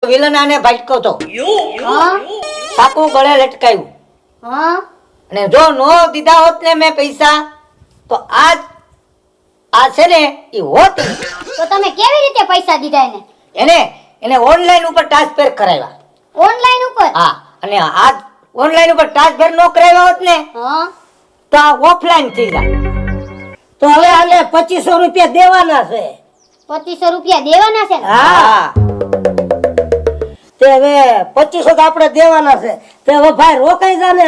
Villain આને ભાટકો તો સાકુ ગળે લટકાયું અને જો નો દીધા હોત ને મેં પૈસા તો આજ આ છે ને ઈ હોત. તો તમે કેવી રીતે પૈસા દીધા એને? એને ઓનલાઈન ઉપર ટ્રાન્સફર કરાવ્યા. ઓનલાઈન ઉપર? હા, અને આજ ઓનલાઈન ઉપર ટ્રાન્સફર નો કરાવ્યા હોત ને તો આ ઓફલાઈન થઈ જાય. તો હવે આને 2500 રૂપિયા દેવાના છે. 2500 રૂપિયા દેવાના છે? હા, તે હવે 2500 તો આપણે દેવાના છે. તે હવે ભાઈ રોકાઈ જા ને.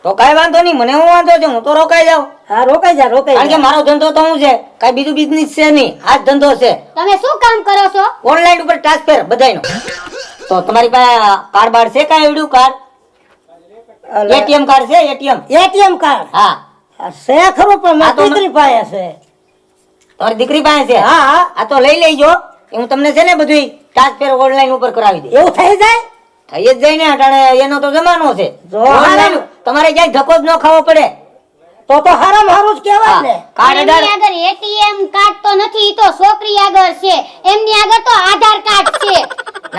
તો કઈ વાંધો નહીં, મને હું વાંધો છે, હું તો રોકાઈ જાઉં. હા રોકાઈ જા. કારણ કે મારો ધંધો તો હું છે, કઈ બીજું બિઝનેસ છે નહીં, આ જ ધંધો છે. તમે શું કામ કરો છો? ઓનલાઈન ઉપર ટ્રાન્સફર બધાયનો. તો તમારી પાસે કાર્ડ બાર છે? કાંઈ એવડું કાર્ડ? એટીએમ કાર્ડ છે? ATM card? હા છે ખરું, પણ મારી દીકરી પાસે છે. તમારી દીકરી પાસે છે? હા હા. આ તો લઈ લેજો, હું તમને છે ને બધું ટ્રાન્સફર ઓનલાઈન ઉપર કરાવી દે. એવું થઈ જાય? થઈ જ જાય ને, અટાણે એનો તો જમાનો છે. જો Online તમારે ક્યાંય ધક્કો જ ન ખાવો પડે. તો હારામાં હારું જ કહેવાય ને. કાર્ડ એમની આગળ એટીએમ કાર્ડ તો નથી, ઈ તો છોકરી આગળ છે. એમની આગળ તો આધાર કાર્ડ છે.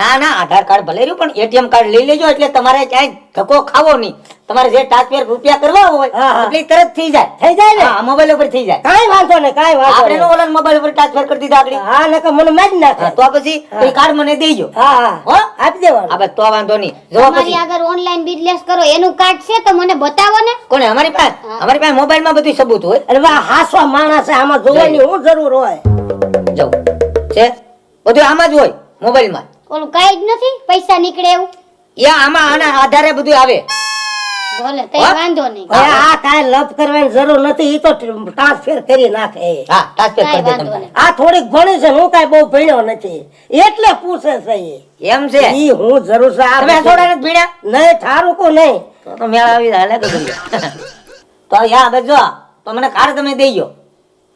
ના ના, આધાર કાર્ડ ભલે રહ્યું, પણ એટીએમ કાર્ડ લઈ લેજો, એટલે તમારે ક્યાંય ધક્કો ખાવો નહીં. તમારે જે ટ્રાન્સફર રૂપિયા કરવા હોય એટલે તરત થઈ જાય. થઈ જાય ને? હા, મોબાઈલ ઉપર થઈ જાય. કાઈ વાંધો નહીં, કાઈ વાંધો આપણે નહીં. નો ઓલા મોબાઈલ ઉપર ટ્રાન્સફર કરી દીધા આગળ. હા નકર મને મારી નાખે. તો પછી એ કાર્ડ મને દેજો. હા હા હો, આપી દેવાનું. આ બસ તો વાંધો નહીં. જો તમારી પછી આગળ ઓનલાઈન બિઝનેસ કરો એનું કાર્ડ છે તો મને બતાવો ને. કોને? અમારી પાસે મોબાઈલમાં બધું સબૂત હોય. અરે વાહ, હાસવા માણસ છે, આમાં જોવાની શું જરૂર હોય? જવું છે બધું આમાં જ હોય, મોબાઈલમાં. ઓલું કાઈ જ નથી પૈસા નીકળે એવું? આમાં આના આધારે બધું આવે. ભલે તઈ વાંધો નહીં. હવે આ કાઈ લપ કરવાની જરૂર નથી, ઈ તો ટ્રાન્સફર કરી નાખે. હા, ટ્રાન્સફર કરી દે વાંધો તમને. નહીં. આ થોડીક ભણી છે, હું કાઈ બહુ ભણ્યો નથી એટલે પૂછે છે ઈ. એમ છે? ઈ હું જરૂર છે. આ તમે થોડા નથી ભીડ્યા? નહીં થારું કો નહીં. તો મેળ આવી જાય તો તો યા બસ જો, તો મને કાર્ડ તમે દેજો.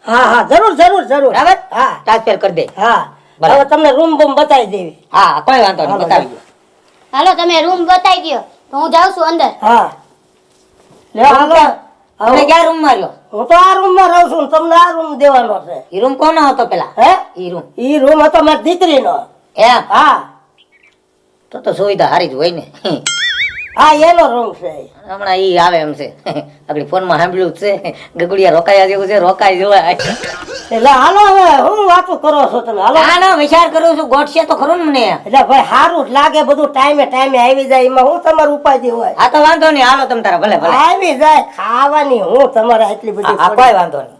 હા હા જરૂર જરૂર જરૂર. બરાબર? હા ટ્રાન્સફર કરી દે. હા. બરાબર. હવે તમને રૂમ બૂમ બતાવી દેવી. હા, કોઈ વાંધો નહીં, હાલો, બતાવી દો. હાલો તમે રૂમ બતાવી દો તો હું જાઉં છું અંદર. હા લે હાલો. તમે ક્યાં રૂમ માં રહ્યો? હું તો આ રૂમ માં રહું છું ને તમને આ રૂમ દેવાનો છે. ઈ રૂમ કોનો હતો પેલા? હે? ઈ રૂમ ઈ રૂમ હતો મારી દીકરીનો. એમ? હા તો સુવિધા સારી જ હોય ને. હા એનો રૂમ છે. હમણાં ઈ આવે એમ છે. આપણી ફોન માં સાંભળ્યું જ છે, ગગુડિયા રોકાયા જેવું છે, રોકાઈ જોવાય. એટલે હાલો હવે હું વાતો કરો છો તમે? હાલો. ના ના, વિચાર કરું છું, ગોઠશે તો ખરું ને મને. એટલે ભાઈ સારું જ લાગે, બધું ટાઈમે ટાઈમે આવી જાય, એમાં હું તમારું ઉપાધિ હોય? હા તો વાંધો નહીં, હાલો તમ તારા ભલે ભલે. આવી જાય ખાવાની હું તમારે એટલી બધી હા, કોઈ વાંધો નહીં.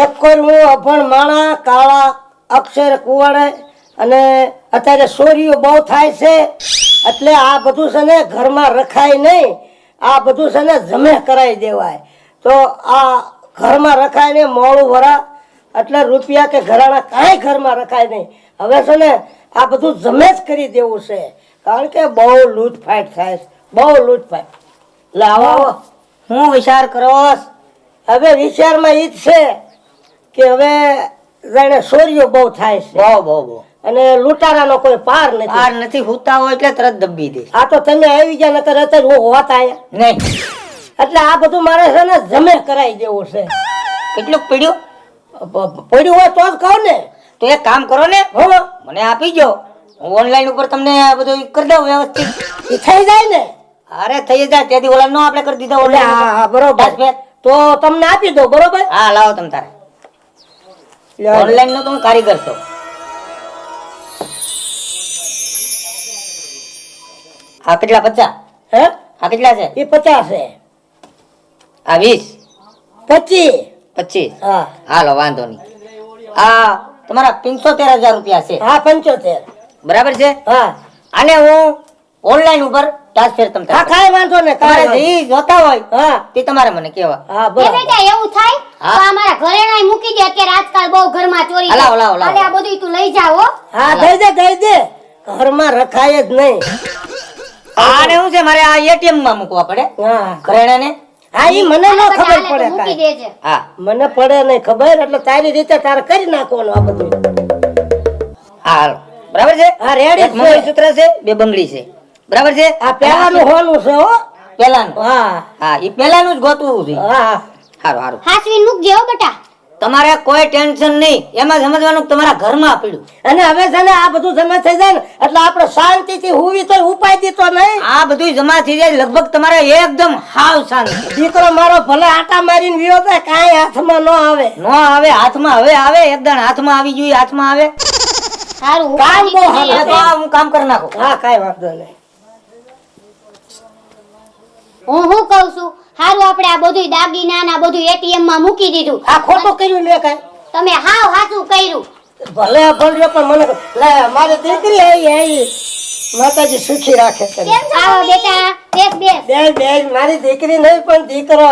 એક કોઈ હું અભણ માણા કાળા અક્ષર કુવાડે અને અત્યારે ચોરીઓ બહુ થાય છે, એટલે આ બધું છે ને ઘરમાં રખાય નહીં, આ બધું છે ને જમે કરાવી દેવાય. તો આ ઘરમાં રખાય નહીં, મોડું વરા એટલે રૂપિયા કે ઘરાણા કાંઈ ઘરમાં રખાય નહીં. હવે છે ને આ બધું જમે જ કરી દેવું છે, કારણ કે બહુ લૂંટફાટ થાય છે, બહુ લૂંટફાટ. એટલે આવો હું વિચાર કરો? હવે વિચારમાં ઈ જ છે કે હવે જાણે ચોરીઓ બહુ થાય છે બહુ બહુ બહુ અને લૂંટારાનો કોઈ પાર પાર નથી. નથી, હુતા હોય એટલે તરત દબી દે. આ તો તમે આવી ગયા નકર અત્યારે હું હોતા આયા. નહીં, એટલે આ બધું મારે છે ને જમે કરાવી દેવું છે. કેટલું પડ્યું? પડ્યું હોય તો જ કહું ને. તો એક કામ કરો ને, હો મને આપી જો, હું ઓનલાઈન ઉપર તમને બધું કરી દઉં વ્યવસ્થિત. ઈ થઈ જાય ને? અરે થઈ જાય, તેથી ઓલા નો આપણે કરી દીધા એટલે online હા ઉપર. હા બરોબર. ટ્રાન્સફર. તો તમને આપી દો બરોબર. હા, લાવો તમ તારે. ઓનલાઈન નો તો હું કારીગર છું. આ કેટલા? 50? હે આ કેટલા છે? એ 50 છે. આ 20? 25? 25? હા હાલો વાંધો નહીં. આ તમારા 75,000 રૂપિયા છે, હા 75. બરાબર છે? હા આને હું ઓનલાઈન ઉપર ટ્રાન્સફર તમ હા તારે. કાંઈ વાંધો ને તમારે કાંઈ જે જોતા હોય હા તે તમારે મને કહેવા. હા એ બરાબર. બેટા એવું થાય તો અમારા ઘરેણાય મૂકી દે, અત્યારે આજકાલ બહુ ઘરમાં ચોરી થાય. લાવો, લાવો, લાવો. હાલે આ બધું તું લઈ જાવ હો. હા દઈ દે ઘરમાં રખાય જ નહીં. આને શું છે, મારે આ એટીએમ માં મૂકવા પડે હા ઘરેણાને. હા ઈ મને ન હાલે ખબર તો પડે મૂકી કાંઈ. દેજે. હા મને પડે નહીં ખબર, એટલે તારી રીતે તારે કરી નાખવાનું આ બધું. હા, હાલો બરાબર છે. હા રેડી એક મંગળસૂત્ર છે, 2 બંગડી છે, બરાબર છે. આ પહેલાનું હોનું છે હો. પહેલાનું. હા હા, ઈ પહેલાનું જ ગોતવું છે. હા હારું હારું. હાસવીને મૂકજે હો બેટા. તમારે કોઈ ટેન્શન નહીં, એમાં સમજવાનું કે તમારા ઘરમાં પડ્યું. અને હવે છે ને આ બધું જમા થઈ જાય ને એટલે આપણે શાંતિથી હુવી તો ઉપાય દીધો નહીં. આ બધું જમા થઈ જાય લગભગ તમારે એકદમ હાવ શાંતિ. દીકરો મારો ભલે આટા મારીને વિયો જાય કાંઈ હાથમાં ન આવે. નો આવે હાથમાં, હવે આવે એકદમ હાથમાં આવી જોઈએ, હાથમાં આવે. સારું કામ બહુ ઉપાધિ હાલે. હવે તો આ હું કામ કરી નાખું. હા કાંઈ વાંધો નહીં. હું કહું છું સારું આપણે આ બધું દાગીના ને આ બધું એટીએમ માં મૂકી દીધું. આ ખોટું કર્યું મેં કાંઈ. તમે હાવ સાચું કર્યું. ભલે ભલે પણ મને લે મારી દીકરી આવી માતાજી સુખી રાખે તને. કેમ છો આવો બેટા બેસ બેસ. બેન બેન મારી દીકરી નહીં પણ દીકરો.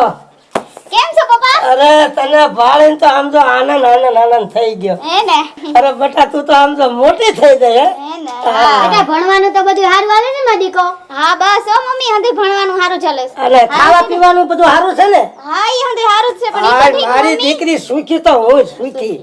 કેમ છો પપ્પા? અરે તને ભાળીને તો આમ જો આનંદ આનંદ આનંદ થઈ ગયો. હે ને અરે બેટા તું તો આમ જો મોટી થઈ ગઈ હે. હે ને બેટા ભણવાનું તો બધું સારું આવે છે મારા દીકો? હા બસ ઓ મમ્મી હંધી ભણવાનું સારું ચાલે છે. અને ખાવા પીવાનું બધું સારું છે ને? હા ઈ હંધી સારું જ છે પણ ઈ તો હા, ઠીક મારી મમ્મી. દીકરી સુખી તો હું સુખી.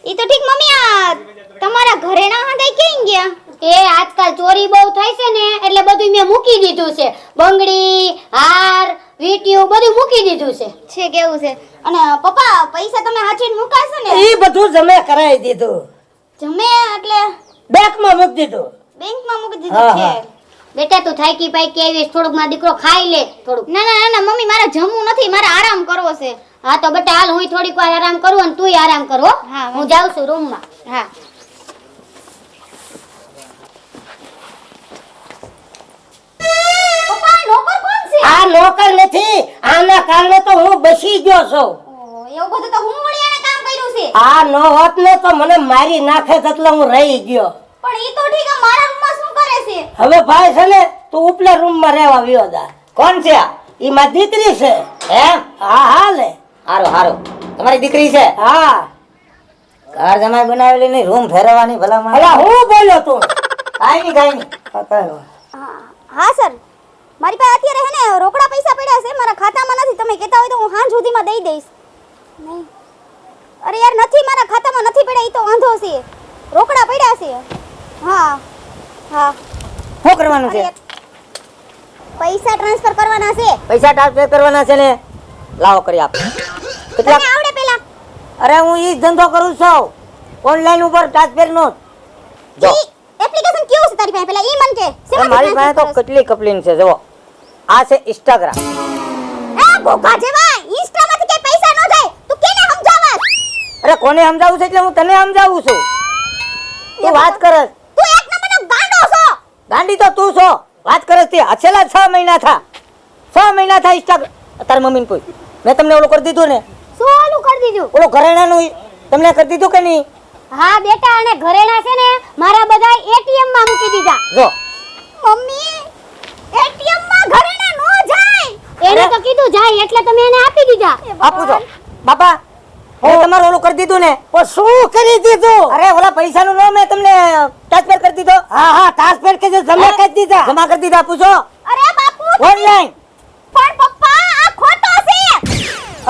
ઈ તો ઠીક મમ્મી આ તમારા ઘરેણા હંધાઈ ક્યાં ગયા? એ આજકાલ ચોરી બહુ થાય છે ને એટલે બધું મેં મૂકી દીધું છે. બંગડી હાર વીટીયું બધું મૂકી દીધું છે કેવું છે. અને પપ્પા પૈસા તમે હાચીને મુકાશો ને? ઈ બધું જમે કરાવી દીધું. જમે એટલે બેંકમાં મૂકી દીધું. બેંકમાં મૂકી હા, દીધું છે. બેટા તું થાકી પાકી આવીશ થોડુંક મારો દીકરો ખાઈ લે થોડુંક. ના મમ્મી મારે જમવું નથી, મારે આરામ કરવો છે. હા તો બેટા હાલ હું થોડીક વાર આરામ કરું અને તુંય આરામ કરો. હા હું જાઉં છું રૂમમાં. હા પપ્પા નોકર કોણ છે? આ નોકર નથી, આના કારણે તો હું બસી ગયો છું. ઓહો, એવું બધું તો હું વળિયાને કામ કર્યું છે. આ નો હોત ને તો મને મારી નાખે એટલે હું રહી ગયો. પણ ઈ તો ઠીક આ મારા રૂમમાં શું કરે છે? હવે ભાઈ છે ને તું ઉપલા રૂમમાં રહેવા વ્યો જા. કોણ છે આ? ઈ મારી દીકરી છે. એમ? હા હા લે. હારું હારું, તમારી દીકરી છે? હા ઘર જમાઈ બનાવેલી નહીં, રૂમ ફેરવવાની ભલામણ. અલા હું બોલ્યો તું? કાંઈ નહીં કાંઈ નહીં. હા, કાંઈ વાંધો. હા સર મારી પાસે અત્યારે હે ને રોકડા પૈસા પડ્યા છે મારા ખાતામાં નથી. તમે કહેતા હોય તો હું હાંજ સુધીમાં દઈ દઈશ. નહીં અરે યાર નથી, મારા ખાતામાં નથી પડ્યા. ઈ તો વાંધો છે, રોકડા પડ્યા છે. હા હા શું કરવાનું છે? અરે, પૈસા ટ્રાન્સફર કરવાના છે. પૈસા ટ્રાન્સફર કરવાના છે ને? લાવો કરી આપો. તમને કેટલા? આવડે પેલા? અરે હું ઈ જ ધંધો કરું છું, ઓનલાઈન ઉપર ટ્રાન્સફર નો. જો ઈ એપ્લિકેશન કેવું છે તારી પાસે? પેલા ઈ મન કે અરે શેમાંથી મારી પાસે તો transfer કરે કેટલી કપલિંગ છે. જુઓ, આ છે ઇન્સ્ટાગ્રામ. છે? એ ગોગા જેવા ઇન્સ્ટામાંથી કે પૈસા ન જાય. તું કેને સમજાવસ? અરે કોને સમજાવું છે એટલે હું તને સમજાવું છું. તું વાત કરસ. તું એક નંબરનો ગાંડો છો. ગાંડી તો તું છો. વાત કરસ તે છેલ્લા 6 મહિના થા. 6 મહિના થા ઇન્સ્ટાગ્રામ. તારી મમ્મીને પૂછ, મેં તમને ઓલું કરી દીધું ને, શું ઓલું કરી દીધું? ઓલું ઘરેણાનું તમને કરી દીધું કે નહીં? હા બેટા અને ઘરેણા છે ને મારા બધા એટીએમ માં મૂકી દીધા. જો મમ્મી એટીએમ માં ઘરેણા નો જાય. એને તો કીધું જાય એટલે તમે એને આપી દીધા. આપું છો બાપા, હું તમારું ઓલું કરી દીધું ને. પણ શું કરી દીધું? અરે ઓલા પૈસાનું નો મેં તમને ટ્રાન્સફર કરી દીધો. હા હા ટ્રાન્સફર કે જમા કરી દીધા. જમા કરી દીધા. પૂછો અરે બાપુ ઓનલાઈન. પણ પપ્પા આ ખોટો છે.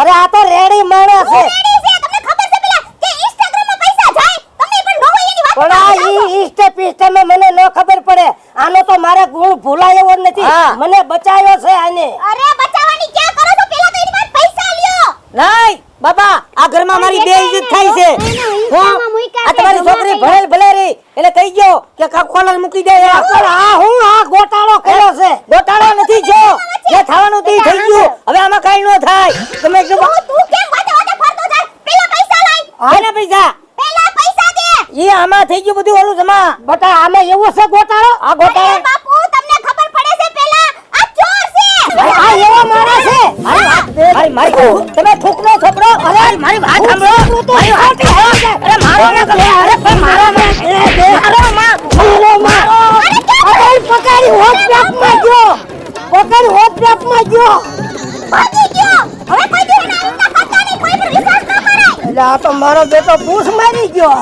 અરે આ તો રેડી માણસ છે. રેડી છે. તમને ખબર છે પેલા કે ઇન્સ્ટાગ્રામ માં પૈસા જાય તમે પણ નો હોય એની વાત પણ આ ઈ ઈસ્ટે પીસ્ટેમાં મને ન ખબર પડે. આનો તો મારે ગુણ ભૂલાય એવો નથી. હા. મને બચાયો છે આને. અરે બચાવવાની ક્યાં કરો છો? પેલા તો એની પાસે પૈસા લ્યો. નહીં બાબા, આ ઘરમાં મારી બે ઇજ્જત થાય છે. ઇન્સ્ટામાં મૂક્યા આ તમારી છે, છોકરી જમા ભણેલ ભલે રહી એટલે કહી ગયો કે ખોલર મૂકી દે. પણ આ હું આ ગોટાળો કર્યો છે. ગોટાળો નથી જો, જે થવાનું તે થઈ ગયું. હવે આમાં કાઈ ન થાય. તમે જો તું કેમ વાતે વાતે ફરતો જાય? પેલા પૈસા લાય. આના પૈસા પેલા પૈસા દે. ઈ આમાં થઈ ગયું બધું ઓલું જમા. બટા આમે એવો છે ગોટાળો? આ ગોટાળો અરે બાપુ તમને ખબર પડે છે પેલા આ ચોર છે. આ એવો માણસ છે. મારી તમે થૂકનો છોકરો. અરે મારી વાત સાંભળો. મારી વાત અરે મારો ના કરે. અરે પણ મારો ના મારો મારો અરે પકડી હોસ્પિટલમાં ગયો. પકડી હોસ્પિટલમાં ગયો. ભાગી ગયો. હવે કોઈ દી એના રૂમના ખાતા નહીં, કોઈ પર વિશ્વાસ ન કરાય. એટલે આ તો મારો બેટો પૂછ મારી ગયો.